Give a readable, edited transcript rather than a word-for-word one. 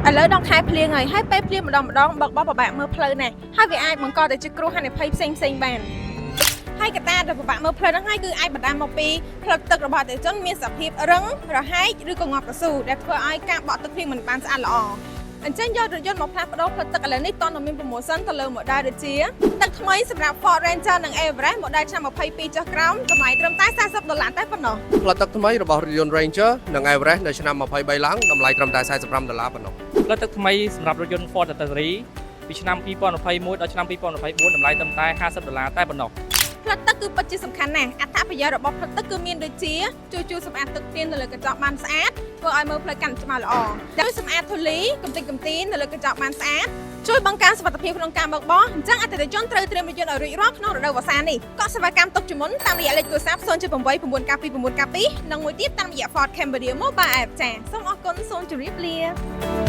ឥឡូវដងខែភ្លៀងហើយពេលភ្លៀងម្ដងបើកបោះប្របាក់មើលផ្លូវណែហើយវាអាចបង្កទៅជាគ្រោះហានិភ័យផ្សេងបានហើយកត្តាដែលពិបាកមើលផ្លូវហ្នឹងហើយគឺអាចបណ្ដាលមកពីផ្លូវទឹករបស់អតិថិជនមានសភាពរឹងរហែកឬក៏ងាប់កស៊ូដែលធ្វើឲ្យការបក់ទឹកភ្លៀងមិនបានស្អាតល្អអញ្ចឹងយករថយន្តមកផ្លាស់ប្ដូរផ្លូវទឹកឥឡូវនេះតន់តែមាន promotion ទៅលើ model ដូចជាទឹកថ្មីសម្រាប់ Ford Ranger និង Everest model ឆ្នាំ22ចុះក្រោមតម្លៃត្រឹមតែ$40តែប៉ុណ្ណោះផ្លូវទឹកថ្មីរបស់រថយន្ត Ranger និង Everest នៅឆ្នាំ23ឡើងតម្លៃត្រឹមតែ$45ប៉ុណ្ណោះផ្លូវទឹកថ្មីសម្រាប់រថយន្ត Ford Ranger ពីឆ្នាំ2021ដល់ឆ្នាំ2024តម្លៃត្រឹមតែ$50តែប៉ុណ្ណោះផ្លូវទឹកគឺពិតជាសំខាន់ណាស់អត្ថប្រយោជន៍របស់ផ្លូវទឹកគឺមានដូចជាជួយសម្អាតទឹកភ្លៀងនៅលើកញ្ចក់បានស្អាតធ្វើឲ្យមើលផ្លូវកាន់តែច្បាស់ល្អជួយសម្អាតធូលីកម្ទេចកំទីនៅលើកញ្ចក់បានស្អាតជួយបង្កើនសុវត្ថិភាពក្នុងការបើកបរអញ្ចឹងអតិថិជនត្រូវត្រៀមរថយន្តឲ្យរួចរាល់ក្នុងរដូវវស្សានេះកក់សេវាកម្មទុកជាមុនតាមរយៈលេខទូរស័ព្ទ08992និងមួយទៀតតាមរយៈ Ford Cambodia Mobile App ចា៎សូមអរគុណសូមជម្រាបលា